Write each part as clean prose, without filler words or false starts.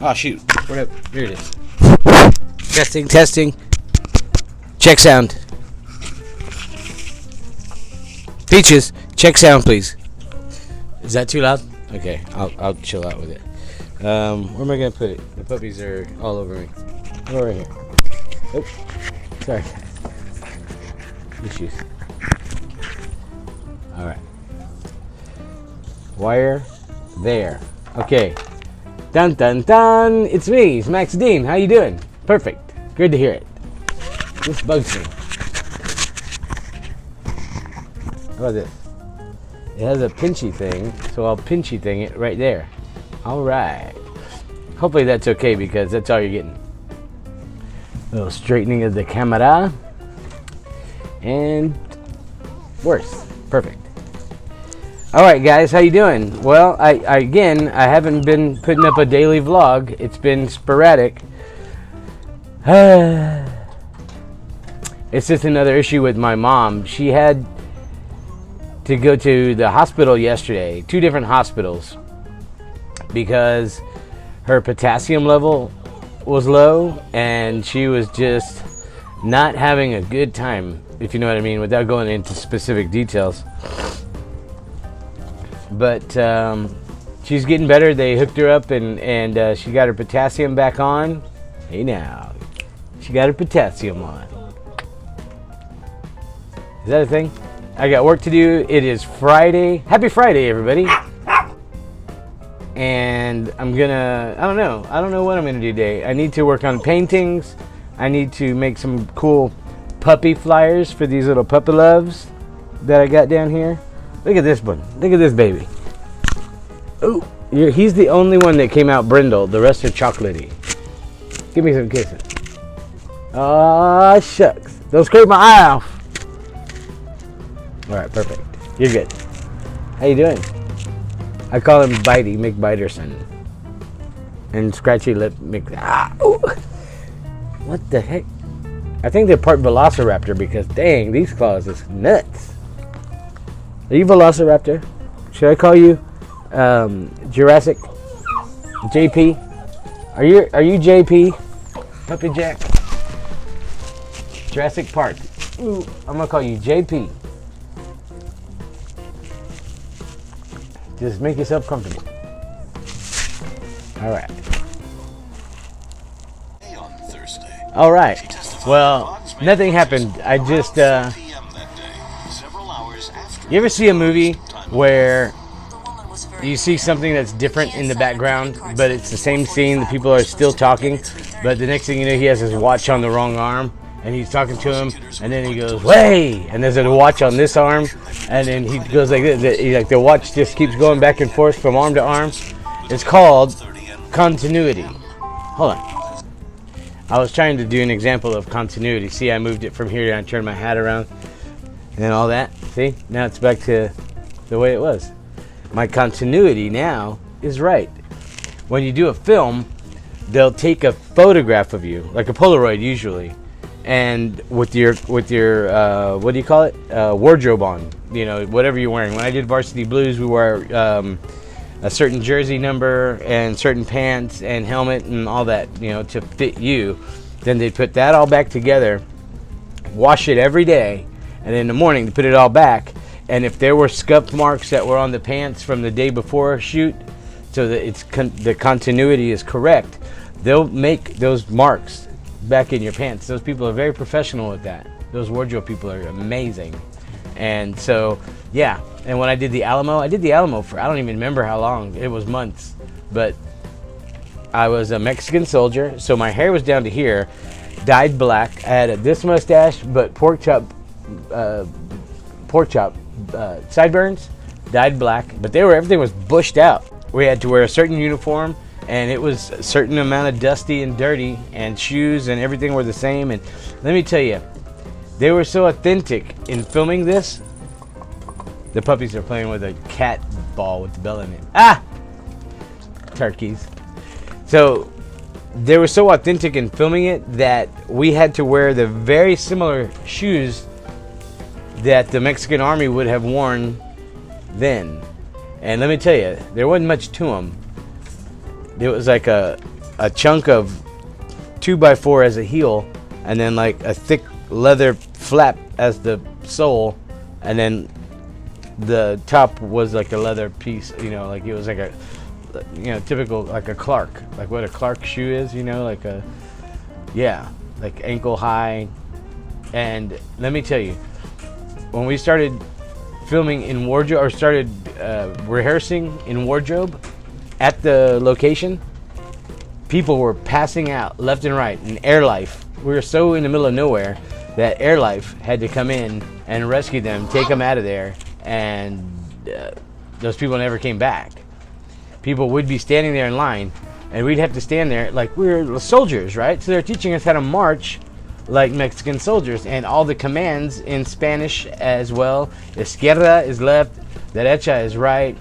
Oh shoot! Whatever. Here it is. Testing, testing. Check sound. Peaches, check sound, please. Is that too loud? Okay, I'll chill out with it. Where am I gonna put it? The puppies are all over me. Oh, right here. Oops. Sorry. Issues. All right. Wire there. Okay. Dun dun dun! It's me, it's Max Dean. How you doing? Perfect. Good to hear it. This bugs me. How about this? It has a pinchy thing, so I'll pinchy thing it right there. All right. Hopefully that's okay because that's all you're getting. A little straightening of the camera. And worse. Perfect. All right, guys, how you doing? Well, I haven't been putting up a daily vlog. It's been sporadic. It's just another issue with my mom. She had to go to the hospital yesterday, 2 different hospitals, because her potassium level was low and she was just not having a good time, if you know what I mean, without going into specific details. But she's getting better. They hooked her up and she got her potassium back on. Hey now, she got her potassium on. Is that a thing? I got work to do. It is Friday. Happy Friday, everybody. And I don't know what I'm gonna do today. I need to work on paintings. I need to make some cool puppy flyers for these little puppy loves that I got down here. Look at this one. Look at this baby. Oh, he's the only one that came out brindle. The rest are chocolatey. Give me some kisses. Oh, shucks. Don't scrape my eye off. All right, perfect. You're good. How you doing? I call him Bitey, McBiterson. And Scratchy Lip ooh. What the heck? I think they're part Velociraptor because, dang, these claws is nuts. Are you Velociraptor? Should I call you Jurassic? JP? Are you JP? Puppy Jack? Jurassic Park. Ooh, I'm gonna call you JP. Just make yourself comfortable. All right. All right. Well, nothing happened. I just you ever see a movie where you see something that's different in the background, but it's the same scene, the people are still talking, but the next thing you know, he has his watch on the wrong arm, and he's talking to him, and then he goes, "Way!" and there's a watch on this arm, and then he goes like this. Like the watch just keeps going back and forth from arm to arm. It's called continuity. Hold on. I was trying to do an example of continuity. See, I moved it from here and I turned my hat around and all that. See, now it's back to the way it was. My continuity now is right. When you do a film, they'll take a photograph of you, like a Polaroid usually, and with your what do you call it? Wardrobe on, whatever you're wearing. When I did Varsity Blues, we wore a certain jersey number and certain pants and helmet and all that, to fit you. Then they put that all back together, wash it every day, and in the morning they put it all back. And if there were scuff marks that were on the pants from the day before shoot, so that the continuity is correct, they'll make those marks back in your pants. Those people are very professional with that. Those wardrobe people are amazing. And so, yeah. And when I did the Alamo for, I don't even remember how long. It was months. But I was a Mexican soldier, so my hair was down to here, dyed black. I had this mustache, but pork chop sideburns, dyed black. But everything was bushed out. We had to wear a certain uniform, and it was a certain amount of dusty and dirty, and shoes and everything were the same. And let me tell you, they were so authentic in filming this. The puppies are playing with a cat ball with the bell in it. Ah! Turkeys. So they were so authentic in filming it that we had to wear the very similar shoes that the Mexican army would have worn then. And let me tell you, there wasn't much to them. It was like a chunk of 2x4 as a heel, and then like a thick leather flap as the sole, and then the top was like a leather piece, you know, like it was like a, you know, typical, like a Clark, like what a Clark shoe is, you know, like a, yeah, like ankle high. And let me tell you, when we started filming in wardrobe, or started rehearsing in wardrobe at the location, people were passing out left and right. And Air Life, we were so in the middle of nowhere that Air Life had to come in and rescue them, take them out of there, and those people never came back. People would be standing there in line, and we'd have to stand there like we were soldiers, right? So they're teaching us how to march like Mexican soldiers, and all the commands in Spanish as well. Izquierda is left, derecha is right,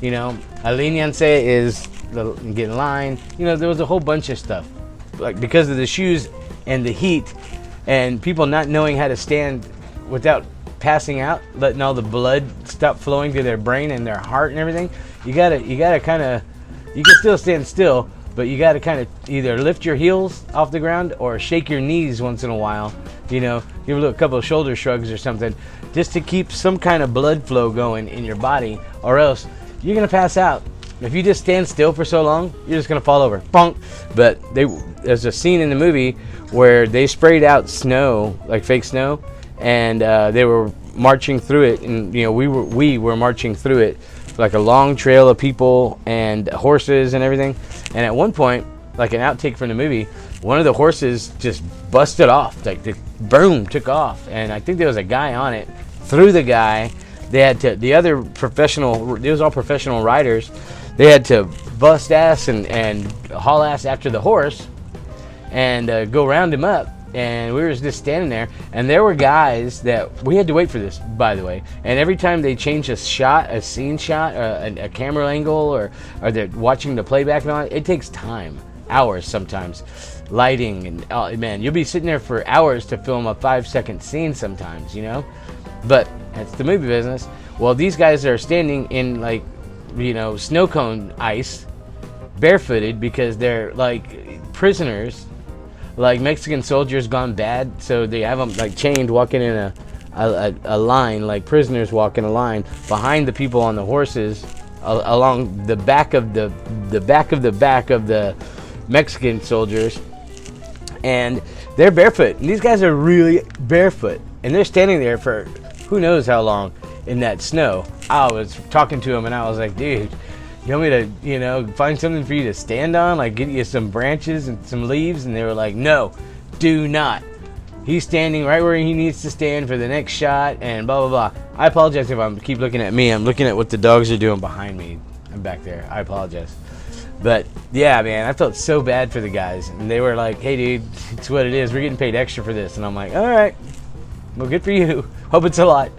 you know, alíñense is get in line. You know, there was a whole bunch of stuff, like because of the shoes and the heat, and people not knowing how to stand without passing out, letting all the blood stop flowing to their brain and their heart and everything. You gotta kind of, you can still stand still, but you gotta kind of either lift your heels off the ground or shake your knees once in a while. You know, give a couple of shoulder shrugs or something, just to keep some kind of blood flow going in your body, or else you're gonna pass out. If you just stand still for so long, you're just gonna fall over. Bonk. But there's a scene in the movie where they sprayed out snow, like fake snow, and they were marching through it, and you know, we were marching through it like a long trail of people and horses and everything. And at one point, like an outtake from the movie, one of the horses just busted off, like the boom took off, and I think there was a guy on it. Threw the guy. They had to, the other professional, it was all professional riders, they had to bust ass and haul ass after the horse and go round him up. And we were just standing there, and there were guys that we had to wait for this, by the way. And every time they changed a shot, a scene shot, a camera angle, or they're watching the playback and all, it takes time, hours sometimes, lighting, and oh, man, you'll be sitting there for hours to film a 5-second scene sometimes, you know. But it's the movie business. Well, these guys are standing in, like, you know, snow cone ice, barefooted, because they're like prisoners. Like Mexican soldiers gone bad, so they have them like chained, walking in a line, like prisoners walking a line behind the people on the horses, along the back of the back of the Mexican soldiers, and they're barefoot. And these guys are really barefoot, and they're standing there for who knows how long in that snow. I was talking to them, and I was like, dude, you want me to, you know, find something for you to stand on? Like, get you some branches and some leaves? And they were like, no, do not. He's standing right where he needs to stand for the next shot, and blah, blah, blah. I apologize if I keep looking at me. I'm looking at what the dogs are doing behind me. I'm back there. I apologize. But, yeah, man, I felt so bad for the guys. And they were like, hey, dude, it's what it is. We're getting paid extra for this. And I'm like, all right. Well, good for you. Hope it's a lot.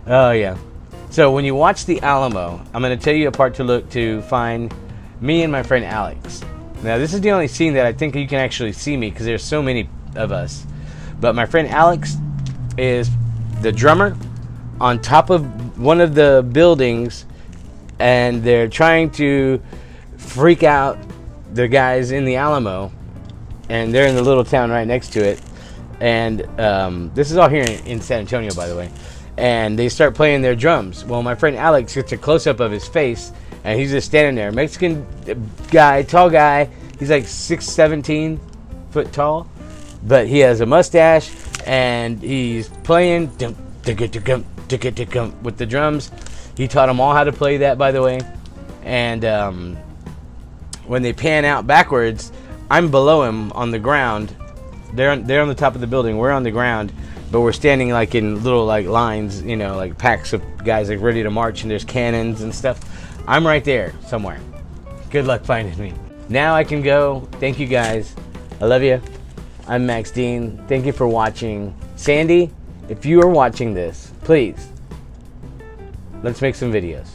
Oh, yeah. So when you watch the Alamo, I'm going to tell you a part to look to find me and my friend Alex. Now, this is the only scene that I think you can actually see me, because there's so many of us. But my friend Alex is the drummer on top of one of the buildings, and they're trying to freak out the guys in the Alamo, and they're in the little town right next to it. And this is all here in San Antonio, by the way. And they start playing their drums. Well, my friend Alex gets a close-up of his face, and he's just standing there. Mexican guy, tall guy. He's like 6'17" foot tall, but he has a mustache, and he's playing with the drums. He taught them all how to play that, by the way. And when they pan out backwards, I'm below him on the ground. They're on the top of the building. We're on the ground. But we're standing like in little like lines, you know, like packs of guys like ready to march, and there's cannons and stuff. I'm right there somewhere. Good luck finding me. Now I can go. Thank you guys. I love you. I'm Max Dean. Thank you for watching. Sandy, if you are watching this, please, let's make some videos.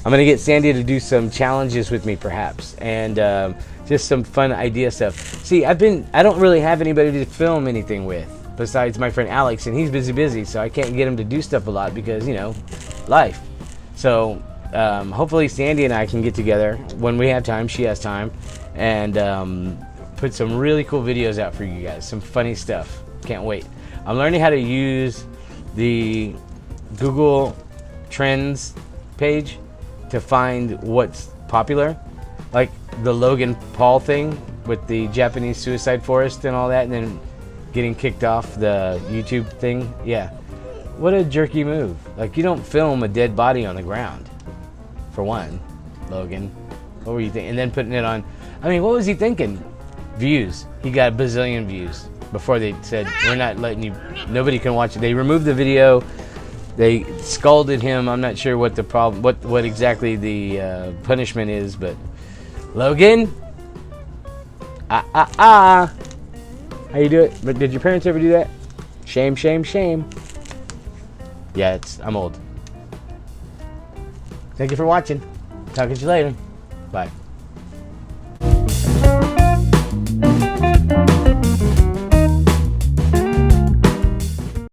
I'm going to get Sandy to do some challenges with me perhaps, and just some fun idea stuff. See, I don't really have anybody to film anything with besides my friend Alex, and he's busy, so I can't get him to do stuff a lot because, you know, life. So hopefully Sandy and I can get together when we have time. She has time, and put some really cool videos out for you guys. Some funny stuff. Can't wait. I'm learning how to use the Google Trends page to find what's popular, like the Logan Paul thing with the Japanese suicide forest and all that, and then getting kicked off the YouTube thing. Yeah, what a jerky move. Like, you don't film a dead body on the ground, for one. Logan, what were you thinking? And then putting it on, I mean, what was he thinking? Views. He got a bazillion views before they said, we're not letting you, nobody can watch it. They removed the video. They scalded him. I'm not sure what the problem, what exactly the punishment is, but Logan, how you do it? But did your parents ever do that? Shame, shame, shame. Yeah, I'm old. Thank you for watching. Talk to you later. Bye.